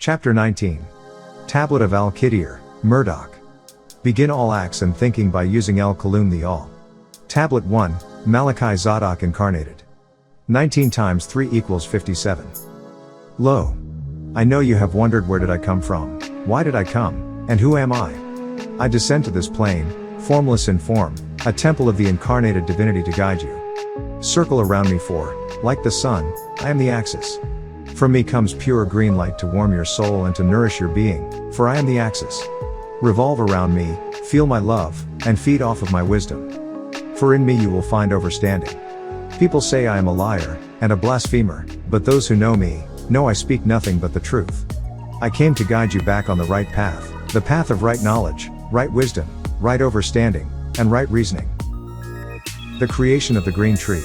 Chapter 19. Tablet of Al-Kittier, Murdoch. Begin all acts and thinking by using El-Kalum the All. Tablet 1, Malachi Zodoq Incarnated. 19 times 3 equals 57. Lo! I know you have wondered, where did I come from? Why did I come? And who am I? I descend to this plane, formless in form, a temple of the incarnated divinity to guide you. Circle around me, for, like the sun, I am the axis. From me comes pure green light to warm your soul and to nourish your being, for I am the axis. Revolve around me, feel my love, and feed off of my wisdom. For in me you will find overstanding. People say I am a liar, and a blasphemer, but those who know me, know I speak nothing but the truth. I came to guide you back on the right path, the path of right knowledge, right wisdom, right overstanding, and right reasoning. The creation of the green tree.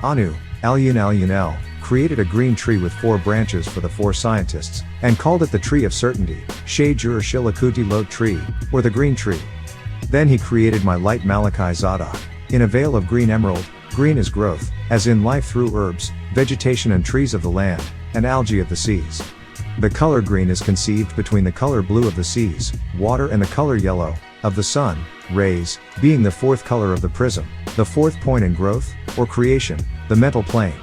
Anu, Al-Yun, created a green tree with 4 branches for the 4 scientists, and called it the tree of certainty, Shajur Shilakuti Lot tree, or the green tree. Then he created my light Malachi Zodoq, in a veil of green emerald, green is growth, as in life through herbs, vegetation and trees of the land, and algae of the seas. The color green is conceived between the color blue of the seas, water and the color yellow, of the sun, rays, being the 4th color of the prism, the 4th point in growth, or creation, the mental plane.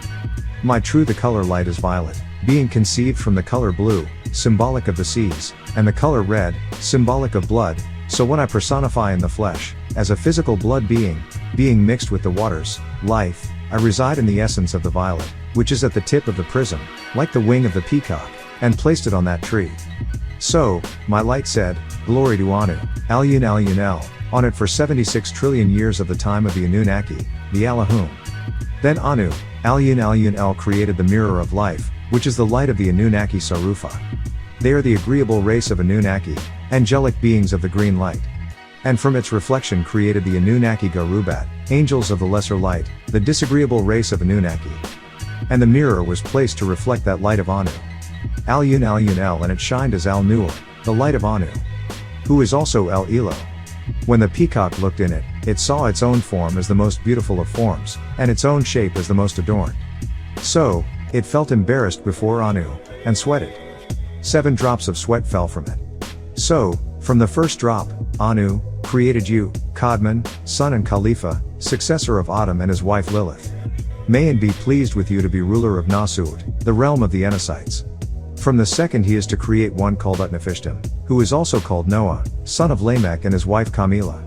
My true the color light is violet, being conceived from the color blue, symbolic of the seas, and the color red, symbolic of blood, so when I personify in the flesh, as a physical blood being mixed with the waters, life, I reside in the essence of the violet, which is at the tip of the prism, like the wing of the peacock, and placed it on that tree. So, my light said, Glory to Anu, Al-Yun, on it for 76 trillion years of the time of the Anunnaki, the Allahum. Then Anu, Al-Yun created the mirror of life, which is the light of the Anunnaki Sarufa. They are the agreeable race of Anunnaki, angelic beings of the green light. And from its reflection created the Anunnaki Garubat, angels of the lesser light, the disagreeable race of Anunnaki. And the mirror was placed to reflect that light of Anu. Al-Yun, and it shined as Al-Nur, the light of Anu, who is also El-Elo. When the peacock looked in it, it saw its own form as the most beautiful of forms, and its own shape as the most adorned. So, it felt embarrassed before Anu, and sweated. 7 drops of sweat fell from it. So, from the first drop, Anu created you, Kadmon, son and Khalifa, successor of Adam and his wife Lilith. May and be pleased with you to be ruler of Nasut, the realm of the Enocytes. From the second he is to create one called Utnapishtim, who is also called Noah, son of Lamech and his wife Camila.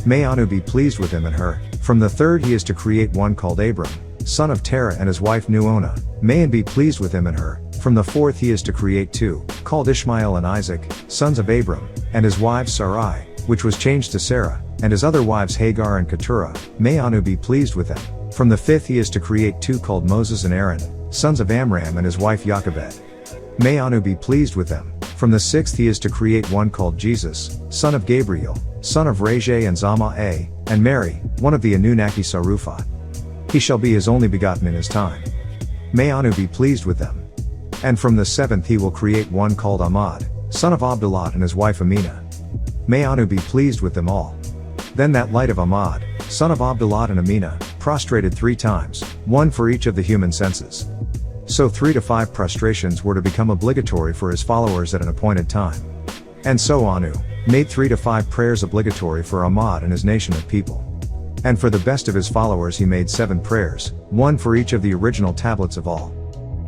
May Anu be pleased with him and her. From the third he is to create one called Abram, son of Terah and his wife Nuona. May and be pleased with him and her. From the fourth he is to create 2, called Ishmael and Isaac, sons of Abram, and his wives Sarai, which was changed to Sarah, and his other wives Hagar and Keturah. May Anu be pleased with them. From the 5th he is to create 2 called Moses and Aaron, sons of Amram and his wife Jochebed. May Anu be pleased with them. From the 6th he is to create one called Jesus, son of Gabriel, son of Rajah and Zama-A, and Mary, one of the Anunnaki Sarufat. He shall be his only begotten in his time. May Anu be pleased with them. And from the 7th he will create one called Ahmad, son of Abdullah and his wife Amina. May Anu be pleased with them all. Then that light of Ahmad, son of Abdullah and Amina, prostrated 3 times, 1 for each of the human senses. So 3 to 5 prostrations were to become obligatory for his followers at an appointed time. And so Anu made 3 to 5 prayers obligatory for Ahmad and his nation of people. And for the best of his followers he made 7 prayers, 1 for each of the original tablets of all.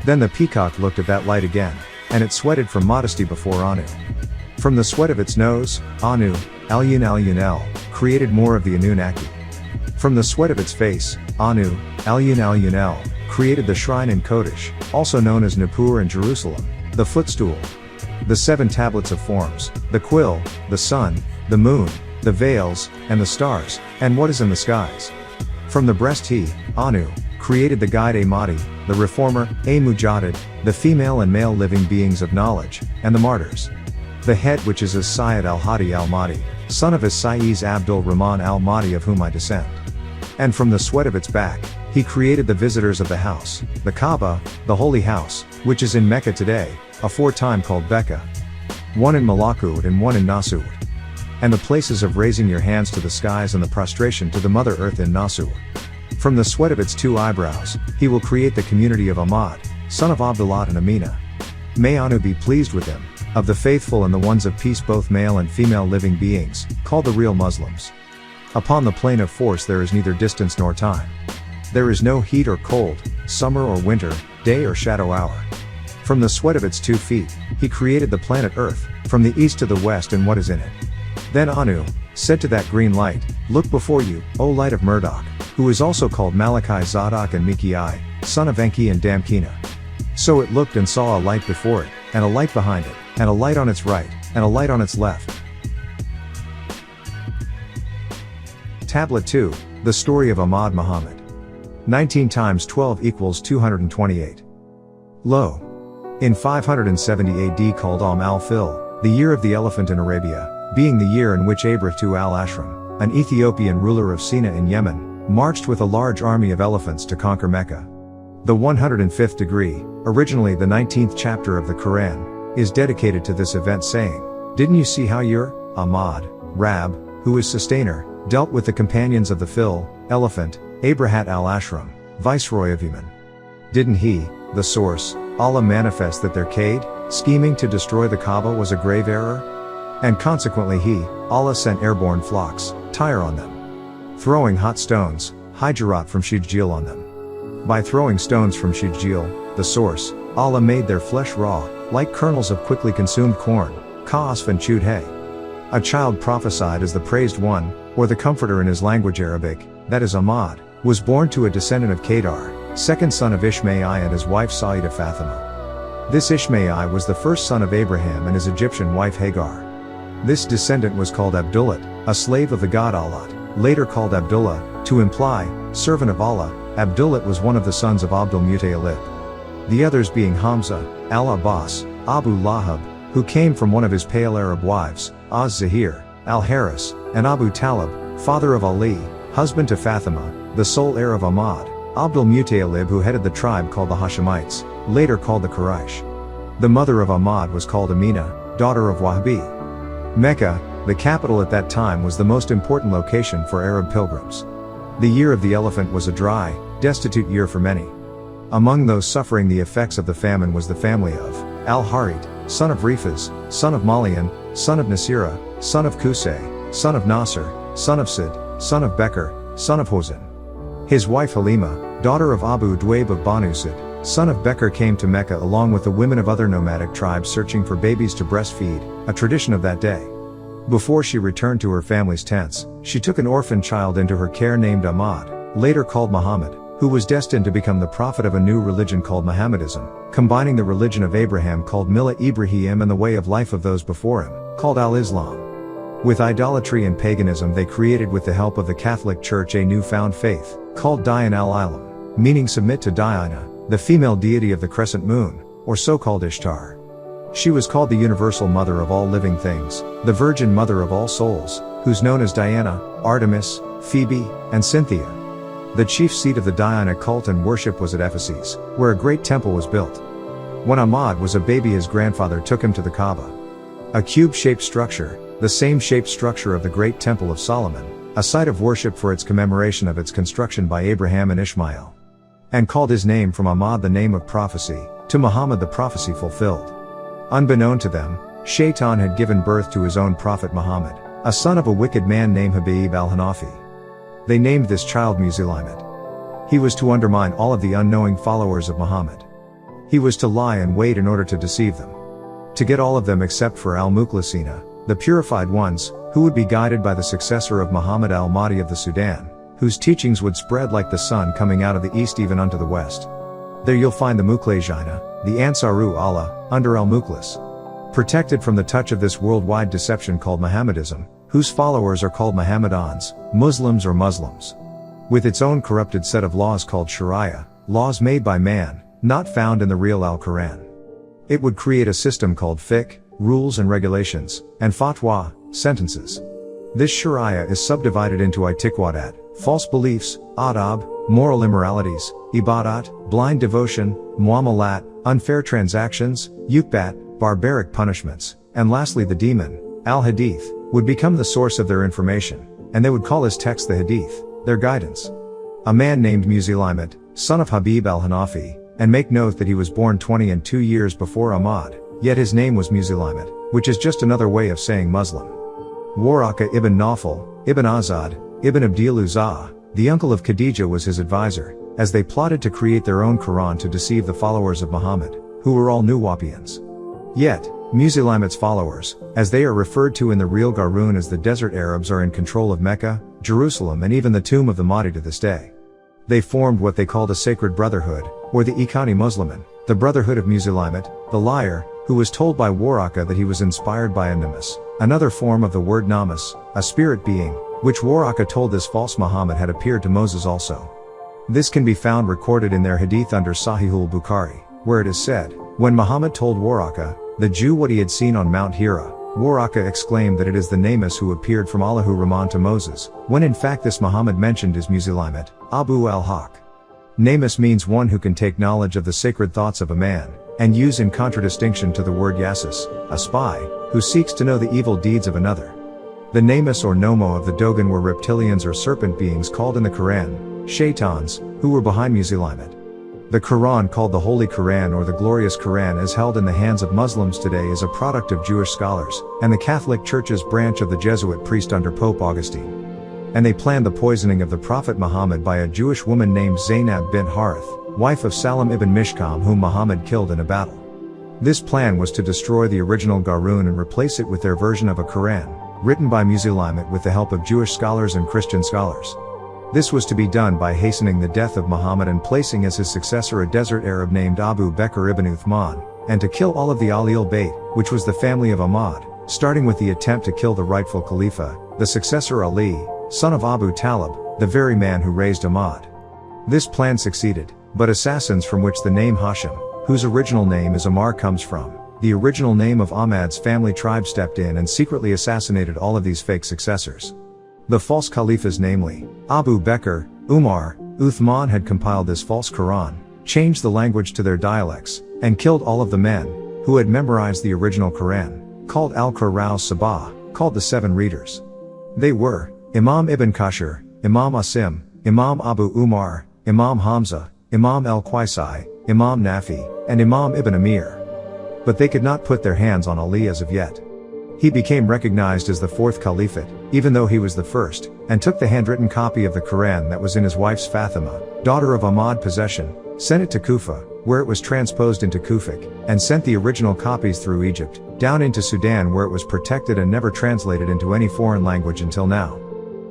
Then the peacock looked at that light again, and it sweated from modesty before Anu. From the sweat of its nose, Anu, Al-Yun, created more of the Anunnaki. From the sweat of its face, Anu, Al-Yun, created the shrine in Kodesh, also known as Nippur in Jerusalem, the footstool. The 7 tablets of forms, the quill, the sun, the moon, the veils, and the stars, and what is in the skies. From the breast he, Anu, created the guide Al-Mahdi, the reformer, Mujaddid, the female and male living beings of knowledge, and the martyrs. The head which is As-Sayyid Al-Haadi Al-Mahdi, son of As-Sayyid Abdul Rahman Al-Mahdi of whom I descend. And from the sweat of its back, he created the visitors of the house, the Kaaba, the holy house, which is in Mecca today, aforetime called Becca. 1 in Malakut and 1 in Nasut. And the places of raising your hands to the skies and the prostration to the Mother Earth in Nasut. From the sweat of its 2 eyebrows, he will create the community of Ahmad, son of Abdullah and Amina. may Anu be pleased with him, of the faithful and the ones of peace, both male and female living beings, called the real Muslims. Upon the plane of force there is neither distance nor time. There is no heat or cold, summer or winter, day or shadow hour. From the sweat of its 2 feet, he created the planet Earth, from the east to the west and what is in it. Then Anu said to that green light, look before you, O light of Murdoch, who is also called Malachi Zodoq and Mikiai, son of Enki and Damkina. So it looked and saw a light before it, and a light behind it, and a light on its right, and a light on its left. Tablet 2, the story of Ahmad Muhammad. 19 times 12 equals 228. Lo! In 570 AD called al-Fil, the year of the elephant in Arabia, being the year in which Abrahtu al-Ashram, an Ethiopian ruler of Sina in Yemen, marched with a large army of elephants to conquer Mecca. The 105th degree, originally the 19th chapter of the Quran, is dedicated to this event, saying, didn't you see how your Ahmad, Rab, who is sustainer, dealt with the companions of the Fil, elephant, Abrahat al-Ashram, viceroy of Yemen? Didn't he, the source, Allah, manifest that their kaid, scheming to destroy the Kaaba, was a grave error? And consequently he, Allah, sent airborne flocks, Tyre on them, throwing hot stones, Hijarat from Shijil on them. By throwing stones from Shijil, the source, Allah made their flesh raw, like kernels of quickly consumed corn, Ka'asf and chewed hay. A child prophesied as the praised one, or the comforter in his language Arabic, that is Ahmad, was born to a descendant of Kedar, second son of Ishmael and his wife Sa'idah Fatima. This Ishmael was the first son of Abraham and his Egyptian wife Hagar. This descendant was called Abdullah, a slave of the god Allah, later called Abdullah, to imply, servant of Allah. Abdullah was one of the sons of Abdul Muttalib. The others being Hamza, Al-Abbas, Abu Lahab, who came from one of his pale Arab wives, Az-Zahir, Al-Haris, and Abu Talib, father of Ali, husband to Fatima, the sole heir of Ahmad, Abdul Muttalib, who headed the tribe called the Hashemites, later called the Quraysh. The mother of Ahmad was called Amina, daughter of Wahbi. Mecca, the capital at that time, was the most important location for Arab pilgrims. The year of the elephant was a dry, destitute year for many. Among those suffering the effects of the famine was the family of Al-Harid, son of Rifaz, son of Malian, son of Nasira, son of Qusay, son of Nasr, son of Sid, son of Bekr, son of Hozan. His wife Halima, daughter of Abu Dwaib of Banu Sid, son of Bekr, came to Mecca along with the women of other nomadic tribes searching for babies to breastfeed, a tradition of that day. Before she returned to her family's tents, she took an orphan child into her care named Ahmad, later called Muhammad, who was destined to become the prophet of a new religion called Mohammedism, combining the religion of Abraham called Millat Ibrahim and the way of life of those before him, called Al-Islam. With idolatry and paganism they created with the help of the Catholic Church a new-found faith, called Dian al-Ilam, meaning submit to Diana, the female deity of the crescent moon, or so-called Ishtar. She was called the universal mother of all living things, the virgin mother of all souls, who's known as Diana, Artemis, Phoebe, and Cynthia. The chief seat of the Diana cult and worship was at Ephesus, where a great temple was built. When Ahmad was a baby his grandfather took him to the Kaaba. A cube-shaped structure, the same shaped structure of the great Temple of Solomon, a site of worship for its commemoration of its construction by Abraham and Ishmael. And called his name from Ahmad, the name of prophecy, to Muhammad, the prophecy fulfilled. Unbeknown to them, Shaitan had given birth to his own prophet Muhammad, a son of a wicked man named Habib al-Hanafi. They named this child Musailamah. He was to undermine all of the unknowing followers of Muhammad. He was to lie and wait in order to deceive them. To get all of them except for al-Mukhlasina, the purified ones, who would be guided by the successor of Muhammad al-Mahdi of the Sudan, whose teachings would spread like the sun coming out of the east even unto the west. There you'll find the Mukhlajina, the Ansaru Allah, under al-Mukhlas. Protected from the touch of this worldwide deception called Mohammedism, whose followers are called Mohammedans, Muslims or Muslims. With its own corrupted set of laws called Sharia, laws made by man, not found in the real Al-Quran. It would create a system called fiqh, rules and regulations, and fatwa, sentences. This Sharia is subdivided into itiqadat, false beliefs, adab, moral immoralities, ibadat, blind devotion, muamalat, unfair transactions, yukbat, barbaric punishments, and lastly the demon, al-hadith, would become the source of their information, and they would call his text the hadith, their guidance. A man named Musailamah, son of Habib al-Hanafi, and make note that he was born 20 and 2 years before Ahmad, yet his name was Muslimat, which is just another way of saying Muslim. Waraka ibn Nawfal, ibn Azad, ibn Abdil Uzza, the uncle of Khadija, was his advisor, as they plotted to create their own Quran to deceive the followers of Muhammad, who were all Nuwapians. Yet, Muslimat's followers, as they are referred to in the real Qarun as the desert Arabs, are in control of Mecca, Jerusalem, and even the tomb of the Mahdi to this day. They formed what they called a sacred brotherhood, or the Ikhani Muslimin, the brotherhood of Muslimat, the liar, who was told by Waraka that he was inspired by a namus, another form of the word namus, a spirit being, which Waraka told this false Muhammad had appeared to Moses also. This can be found recorded in their hadith under Sahihul Bukhari, where it is said, when Muhammad told Waraka, the Jew, what he had seen on Mount Hira, Waraka exclaimed that it is the namus who appeared from Allahu Rahman to Moses, when in fact this Muhammad mentioned is Muslimat, Abu al-Haq. Namus means one who can take knowledge of the sacred thoughts of a man, and use in contradistinction to the word Yasis, a spy, who seeks to know the evil deeds of another. The namus or nomo of the Dogon were reptilians or serpent beings called in the Quran, shaitans, who were behind Muslimat. The Quran, called the Holy Quran or the Glorious Quran, as held in the hands of Muslims today, is a product of Jewish scholars, and the Catholic Church's branch of the Jesuit priest under Pope Augustine. And they planned the poisoning of the Prophet Muhammad by a Jewish woman named Zainab bint Harith, wife of Salam ibn Mishkam, whom Muhammad killed in a battle. This plan was to destroy the original Qarun and replace it with their version of a Quran, written by Muslimat with the help of Jewish scholars and Christian scholars. This was to be done by hastening the death of Muhammad and placing as his successor a desert Arab named Abu Bakr ibn Uthman, and to kill all of the Ali al-Bayt, which was the family of Ahmad, starting with the attempt to kill the rightful Khalifa, the successor Ali, son of Abu Talib, the very man who raised Ahmad. This plan succeeded, but assassins, from which the name Hashim, whose original name is Ammar, comes from, the original name of Ahmad's family tribe, stepped in and secretly assassinated all of these fake successors. The false caliphs, namely Abu Bakr, Umar, Uthman, had compiled this false Quran, changed the language to their dialects, and killed all of the men who had memorized the original Quran, called Al-Qur'an Sabah, called the Seven Readers. They were Imam Ibn Kashir, Imam Asim, Imam Abu Umar, Imam Hamza, Imam al-Qaisi, Imam Nafi, and Imam Ibn Amir. But they could not put their hands on Ali as of yet. He became recognized as the fourth caliphate, even though he was the first, and took the handwritten copy of the Quran that was in his wife's Fatima, daughter of Ahmad, possession, sent it to Kufa, where it was transposed into Kufic, and sent the original copies through Egypt, down into Sudan, where it was protected and never translated into any foreign language until now.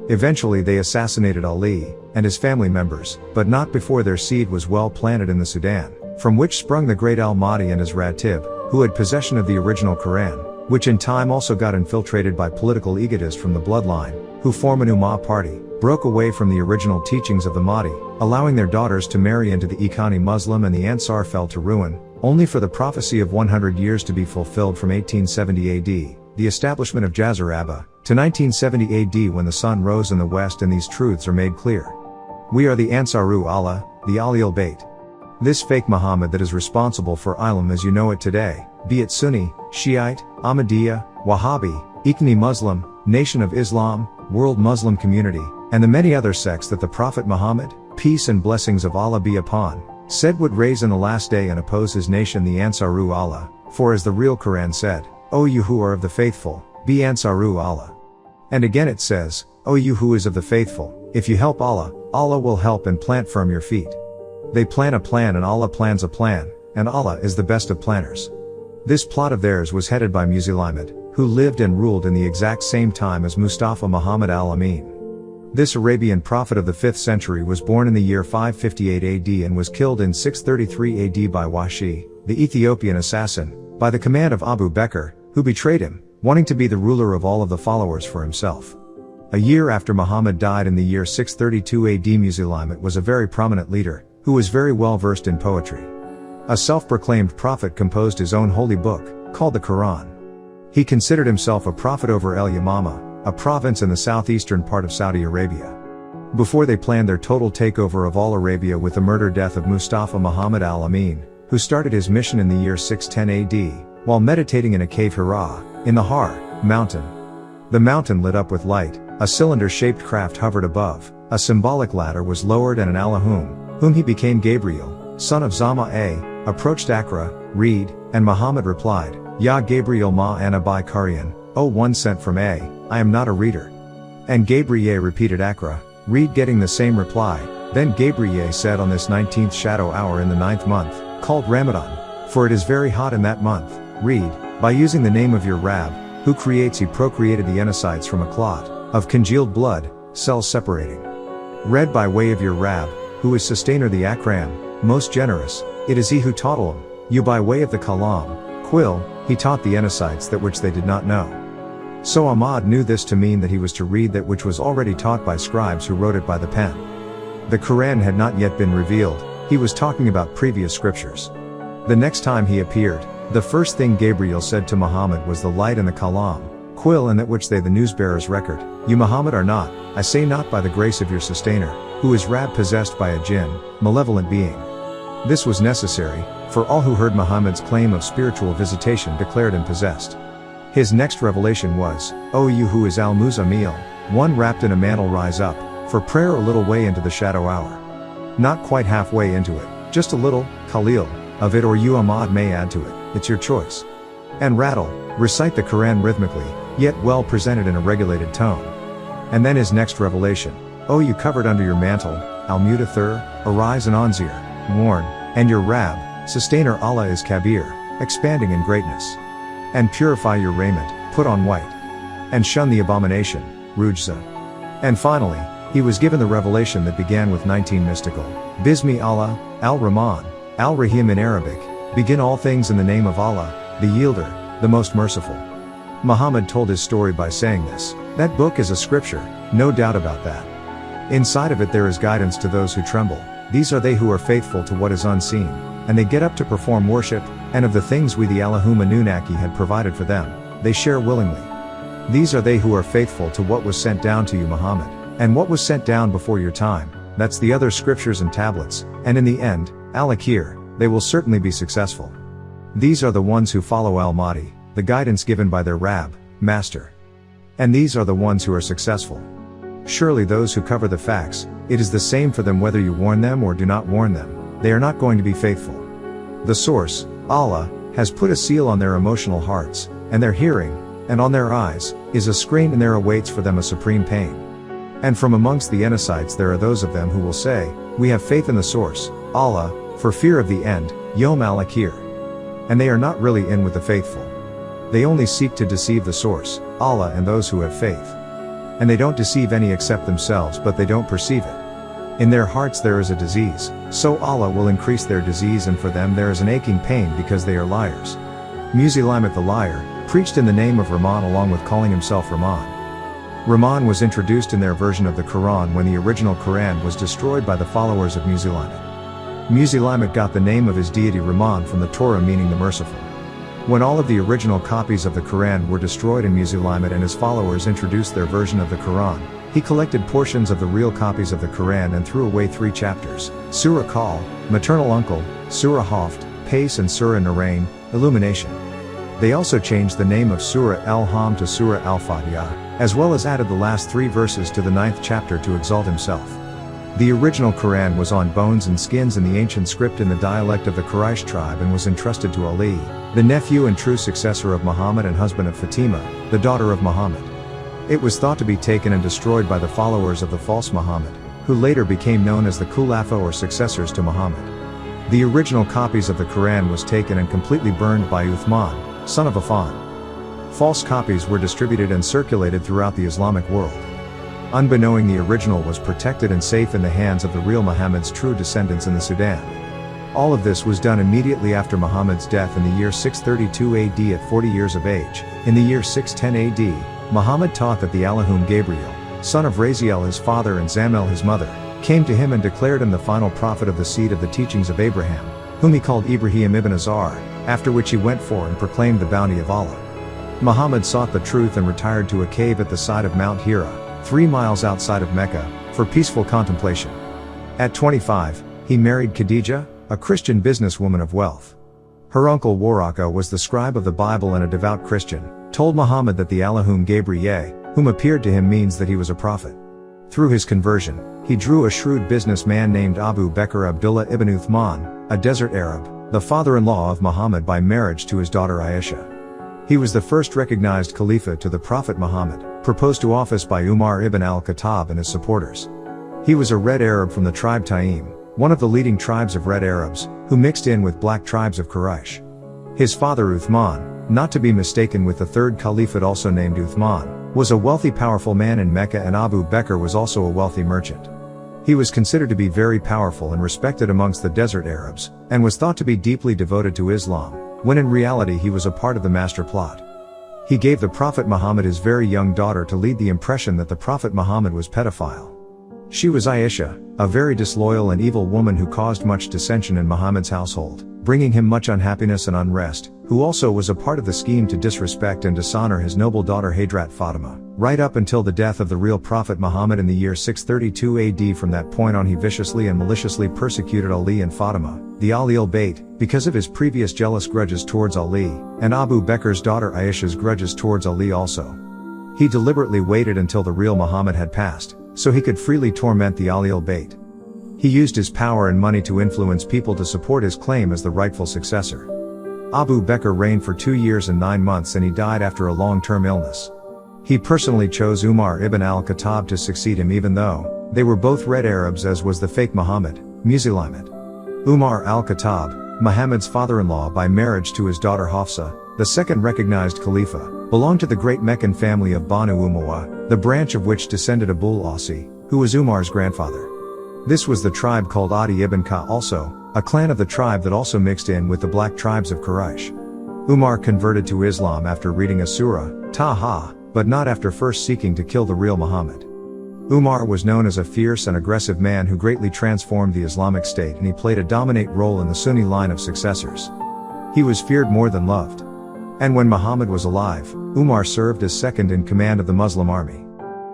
Eventually they assassinated Ali and his family members, but not before their seed was well planted in the Sudan, from which sprung the great Al-Mahdi and his Ratib, who had possession of the original Quran, which in time also got infiltrated by political egotists from the bloodline, who form an Ummah party, broke away from the original teachings of the Mahdi, allowing their daughters to marry into the Ikhani Muslim, and the Ansar fell to ruin, only for the prophecy of 100 years to be fulfilled from 1870 AD, the establishment of Jazarabah, to 1970 AD when the sun rose in the west, and these truths are made clear. We are the Ansaru Allah, the Ali al-Bayt. This fake Muhammad that is responsible for Islam as you know it today, be it Sunni, Shiite, Ahmadiyya, Wahhabi, Ikhni Muslim, Nation of Islam, World Muslim Community, and the many other sects that the Prophet Muhammad, peace and blessings of Allah be upon, said would raise in the last day and oppose his nation, the Ansaru Allah, for as the real Quran said, O you who are of the faithful, be Ansaru Allah. And again it says, O you who is of the faithful, if you help Allah, Allah will help and plant firm your feet. They plan a plan and Allah plans a plan, and Allah is the best of planners. This plot of theirs was headed by Muslimat, who lived and ruled in the exact same time as Mustafa Muhammad al-Amin. This Arabian prophet of the 5th century was born in the year 558 AD and was killed in 633 AD by Wahshi, the Ethiopian assassin, by the command of Abu Bakr, who betrayed him, wanting to be the ruler of all of the followers for himself. A year after Muhammad died in the year 632 AD, Muslimat was a very prominent leader, who was very well versed in poetry. A self-proclaimed prophet composed his own holy book, called the Quran. He considered himself a prophet over El Yamama, a province in the southeastern part of Saudi Arabia. Before they planned their total takeover of all Arabia with the murder-death of Mustafa Muhammad al-Amin, who started his mission in the year 610 AD, while meditating in a cave Hira, in the Har mountain. The mountain lit up with light, a cylinder-shaped craft hovered above, a symbolic ladder was lowered, and an Allahum, whom he became Gabriel, son of Zama-A, approached Akra, read, and Muhammad replied, Ya Gabriel ma ana bi Qari'an, O one sent from A, I am not a reader. And Gabriel repeated Akra, read, getting the same reply. Then Gabriel said, on this 19th shadow hour in the 9th month, called Ramadan, for it is very hot in that month, read, by using the name of your Rab, who creates, he procreated the Enocytes from a clot of congealed blood, cells separating. Read, by way of your Rab, who is sustainer the Akram, most generous, it is he who taught them, you by way of the Kalam, quill, he taught the Enocytes that which they did not know. So Ahmad knew this to mean that he was to read that which was already taught by scribes who wrote it by the pen. The Quran had not yet been revealed, he was talking about previous scriptures. The next time he appeared, the first thing Gabriel said to Muhammad was the light and the Kalam, quill, and that which they the newsbearers record, you Muhammad are not, I say not by the grace of your sustainer, who is Rab possessed by a jinn, malevolent being. This was necessary, for all who heard Muhammad's claim of spiritual visitation declared him possessed. His next revelation was, O you who is al-Muzammil, one wrapped in a mantle, rise up, for prayer a little way into the shadow hour. Not quite halfway into it, just a little, Khalil, of it, or you Ahmad may add to it, it's your choice. And rattle, recite the Quran rhythmically, yet well presented in a regulated tone. And then his next revelation, O you covered under your mantle, al-Mudathir, arise and Anzir, warn, and your Rab, sustainer Allah is Kabir, expanding in greatness. And purify your raiment, put on white. And shun the abomination, Rujza. And finally, he was given the revelation that began with 19 mystical, Bismi Allah, Al-Rahman, Al-Rahim in Arabic, begin all things in the name of Allah, the Yielder, the most merciful. Muhammad told his story by saying this, that book is a scripture, no doubt about that. Inside of it there is guidance to those who tremble, these are they who are faithful to what is unseen, and they get up to perform worship, and of the things we the Allahumma Nunaki had provided for them, they share willingly. These are they who are faithful to what was sent down to you Muhammad, and what was sent down before your time, that's the other scriptures and tablets, and in the end, Al-Akhir, they will certainly be successful. These are the ones who follow Al-Mahdi, the guidance given by their Rab, Master. And these are the ones who are successful. Surely those who cover the facts, it is the same for them whether you warn them or do not warn them, they are not going to be faithful. The source, Allah, has put a seal on their emotional hearts, and their hearing, and on their eyes, is a screen, and there awaits for them a supreme pain. And from amongst the Enocytes there are those of them who will say, we have faith in the source, Allah, for fear of the end, Yom al-Akhir. And they are not really in with the faithful. They only seek to deceive the source, Allah, and those who have faith. And they don't deceive any except themselves, but they don't perceive it. In their hearts there is a disease, so Allah will increase their disease, and for them there is an aching pain because they are liars. Musaylima the liar, preached in the name of Rahman along with calling himself Rahman. Rahman was introduced in their version of the Quran when the original Quran was destroyed by the followers of Musaylima. Musaylima got the name of his deity Rahman from the Torah, meaning the merciful. When all of the original copies of the Quran were destroyed and Musaylima and his followers introduced their version of the Quran, he collected portions of the real copies of the Quran and threw away 3 chapters, Surah Kal, Maternal Uncle, Surah Haft, Pace, and Surah Narain, Illumination. They also changed the name of Surah Al-Ham to Surah Al-Fatiha, as well as added the last 3 verses to the 9th chapter to exalt himself. The original Quran was on bones and skins in the ancient script in the dialect of the Quraysh tribe and was entrusted to Ali, the nephew and true successor of Muhammad and husband of Fatima, the daughter of Muhammad. It was thought to be taken and destroyed by the followers of the false Muhammad, who later became known as the Khulafa or successors to Muhammad. The original copies of the Quran was taken and completely burned by Uthman, son of Affan. False copies were distributed and circulated throughout the Islamic world. Unbeknowing, the original was protected and safe in the hands of the real Muhammad's true descendants in the Sudan. All of this was done immediately after Muhammad's death in the year 632 AD at 40 years of age. In the year 610 AD, Muhammad taught that the Allahum Gabriel, son of Raziel his father and Zamel his mother, came to him and declared him the final prophet of the seed of the teachings of Abraham, whom he called Ibrahim ibn Azar, after which he went for and proclaimed the bounty of Allah. Muhammad sought the truth and retired to a cave at the side of Mount Hira, 3 miles outside of Mecca, for peaceful contemplation. At 25, he married Khadija, a Christian businesswoman of wealth. Her uncle Waraka was the scribe of the Bible and a devout Christian, told Muhammad that the Allahum Gabriel, whom appeared to him, means that he was a prophet. Through his conversion, he drew a shrewd businessman named Abu Bakr Abdullah ibn Uthman, a desert Arab, the father-in-law of Muhammad by marriage to his daughter Aisha. He was the first recognized Khalifa to the Prophet Muhammad, proposed to office by Umar ibn al-Khattab and his supporters. He was a Red Arab from the tribe Taim, one of the leading tribes of Red Arabs, who mixed in with black tribes of Quraysh. His father Uthman, not to be mistaken with the third caliphate also named Uthman, was a wealthy powerful man in Mecca, and Abu Bakr was also a wealthy merchant. He was considered to be very powerful and respected amongst the desert Arabs, and was thought to be deeply devoted to Islam, when in reality he was a part of the master plot. He gave the Prophet Muhammad his very young daughter to lead the impression that the Prophet Muhammad was pedophile. She was Aisha, a very disloyal and evil woman who caused much dissension in Muhammad's household, bringing him much unhappiness and unrest, who also was a part of the scheme to disrespect and dishonor his noble daughter Hadrat Fatima, right up until the death of the real Prophet Muhammad in the year 632 AD. From that point on he viciously and maliciously persecuted Ali and Fatima, the Aliyul Bayt, because of his previous jealous grudges towards Ali, and Abu Bakr's daughter Aisha's grudges towards Ali also. He deliberately waited until the real Muhammad had passed, so he could freely torment the Aliyul Bayt. He used his power and money to influence people to support his claim as the rightful successor. Abu Bakr reigned for 2 years and 9 months, and he died after a long-term illness. He personally chose Umar ibn al-Khattab to succeed him, even though they were both Red Arabs, as was the fake Muhammad, Wu-Sabat. Umar al-Khattab, Muhammad's father-in-law by marriage to his daughter Hafsa, the second recognized Khalifa, belonged to the great Meccan family of Banu Umayyah, the branch of which descended Abul Asi, who was Umar's grandfather. This was the tribe called Adi ibn Ka, also a clan of the tribe that also mixed in with the black tribes of Quraysh. Umar converted to Islam after reading a surah, Taha, but not after first seeking to kill the real Muhammad. Umar was known as a fierce and aggressive man who greatly transformed the Islamic State, and he played a dominant role in the Sunni line of successors. He was feared more than loved. And when Muhammad was alive, Umar served as second in command of the Muslim army.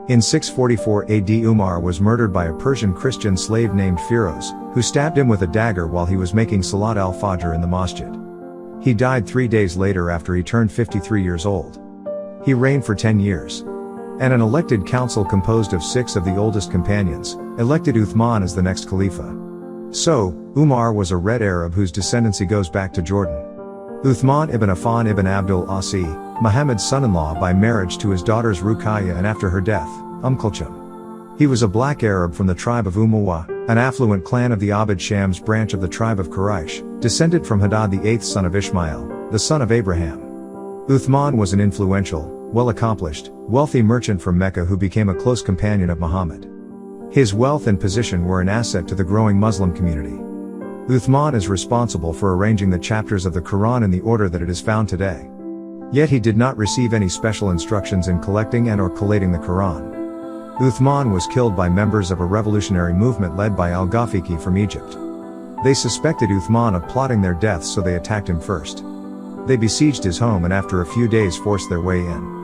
In 644 AD Umar was murdered by a Persian Christian slave named Firoz, who stabbed him with a dagger while he was making Salat al-Fajr in the masjid. He died 3 days later after he turned 53 years old. He reigned for 10 years. And an elected council composed of 6 of the oldest companions, elected Uthman as the next Khalifa. So, Umar was a Red Arab whose descendancy goes back to Jordan. Uthman ibn Affan ibn Abdul Asi, Muhammad's son-in-law by marriage to his daughters Ruqayya and after her death, Kulthum. He was a black Arab from the tribe of Umayyah, an affluent clan of the Abd Shams branch of the tribe of Quraysh, descended from Hadad the 8th son of Ishmael, the son of Abraham. Uthman was an influential, well-accomplished, wealthy merchant from Mecca who became a close companion of Muhammad. His wealth and position were an asset to the growing Muslim community. Uthman is responsible for arranging the chapters of the Quran in the order that it is found today. Yet he did not receive any special instructions in collecting and or collating the Quran. Uthman was killed by members of a revolutionary movement led by al-Ghafiqi from Egypt. They suspected Uthman of plotting their death, so they attacked him first. They besieged his home and after a few days forced their way in.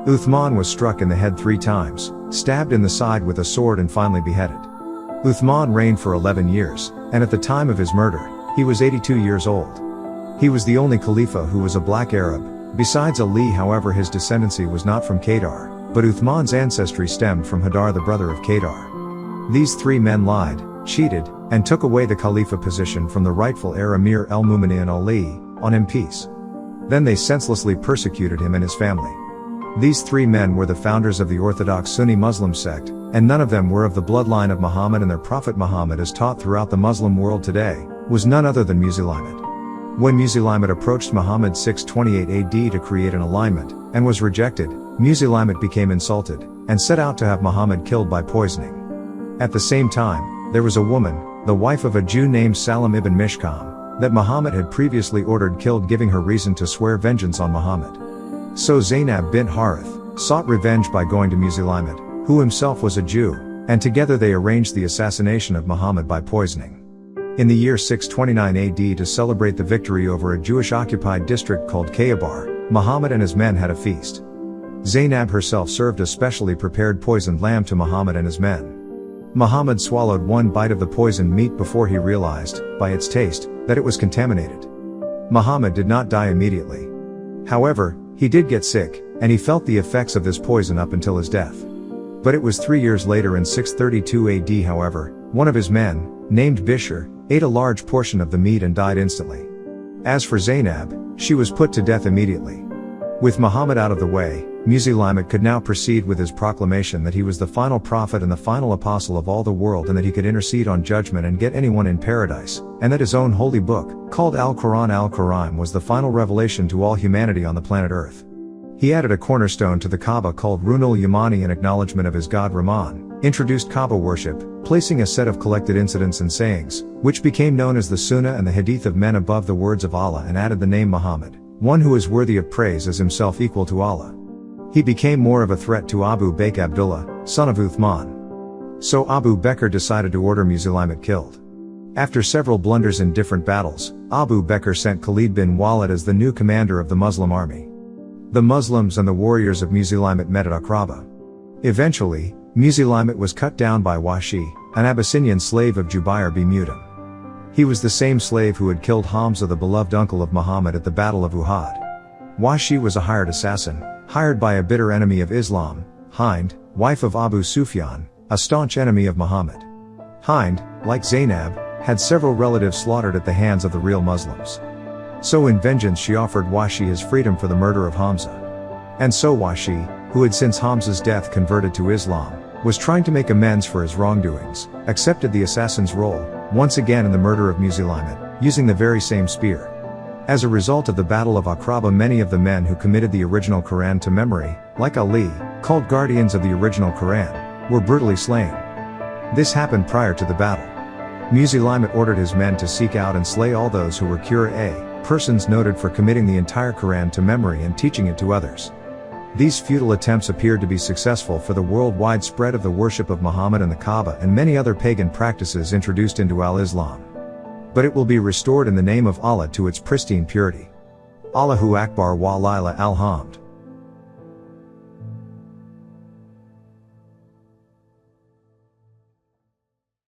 Uthman was struck in the head 3 times, stabbed in the side with a sword and finally beheaded. Uthman reigned for 11 years, and at the time of his murder, he was 82 years old. He was the only Khalifa who was a black Arab, besides Ali. However, his descendancy was not from Kedar, but Uthman's ancestry stemmed from Hadar, the brother of Kedar. These 3 men lied, cheated, and took away the Khalifa position from the rightful heir Amir al-Mu'minin Ali, on him peace. Then they senselessly persecuted him and his family. These 3 men were the founders of the Orthodox Sunni Muslim sect, and none of them were of the bloodline of Muhammad, and their prophet Muhammad, as taught throughout the Muslim world today, was none other than Wu-Sabat. When Wu-Sabat approached Muhammad 628 AD to create an alignment, and was rejected, Wu-Sabat became insulted, and set out to have Muhammad killed by poisoning. At the same time, there was a woman, the wife of a Jew named Salam ibn Mishkam, that Muhammad had previously ordered killed, giving her reason to swear vengeance on Muhammad. So Zainab bint Harith sought revenge by going to Wu-Sabat, who himself was a Jew, and together they arranged the assassination of Muhammad by poisoning. In the year 629 AD, to celebrate the victory over a Jewish-occupied district called Khaybar, Muhammad and his men had a feast. Zainab herself served a specially prepared poisoned lamb to Muhammad and his men. Muhammad swallowed 1 bite of the poisoned meat before he realized, by its taste, that it was contaminated. Muhammad did not die immediately. However, he did get sick, and he felt the effects of this poison up until his death. But it was 3 years later in 632 AD however, one of his men, named Bishr, ate a large portion of the meat and died instantly. As for Zainab, she was put to death immediately. With Muhammad out of the way, Wu-Sabat could now proceed with his proclamation that he was the final prophet and the final apostle of all the world, and that he could intercede on judgment and get anyone in paradise, and that his own holy book, called Al-Quran was the final revelation to all humanity on the planet Earth. He added a cornerstone to the Kaaba called Runul Yamani in acknowledgement of his god Rahman, introduced Kaaba worship, placing a set of collected incidents and sayings, which became known as the Sunnah and the Hadith of men above the words of Allah, and added the name Muhammad, one who is worthy of praise as himself equal to Allah. He became more of a threat to Abu Bakr Abdullah, son of Uthman. So Abu Bakr decided to order Wu-Sabat killed. After several blunders in different battles, Abu Bakr sent Khalid bin Walid as the new commander of the Muslim army. The Muslims and the warriors of Wu-Sabat met at Aqraba. Eventually, Wu-Sabat was cut down by Washi, an Abyssinian slave of Jubair bin Mut'im. He was the same slave who had killed Hamza, the beloved uncle of Muhammad, at the Battle of Uhud. Washi was a hired assassin, hired by a bitter enemy of Islam, Hind, wife of Abu Sufyan, a staunch enemy of Muhammad. Hind, like Zainab, had several relatives slaughtered at the hands of the real Muslims. So in vengeance she offered Washi his freedom for the murder of Hamza. And so Washi, who had since Hamza's death converted to Islam, was trying to make amends for his wrongdoings, accepted the assassin's role, once again in the murder of Wu-Sabat, using the very same spear. As a result of the Battle of Aqraba, many of the men who committed the original Quran to memory, like Ali, called guardians of the original Quran, were brutally slain. This happened prior to the battle. Wu-Sabat ordered his men to seek out and slay all those who were Qur'a, persons noted for committing the entire Quran to memory and teaching it to others. These futile attempts appeared to be successful, for the worldwide spread of the worship of Muhammad and the Kaaba and many other pagan practices introduced into al-Islam. But it will be restored in the name of Allah to its pristine purity. Allahu Akbar wa Lila alhamd.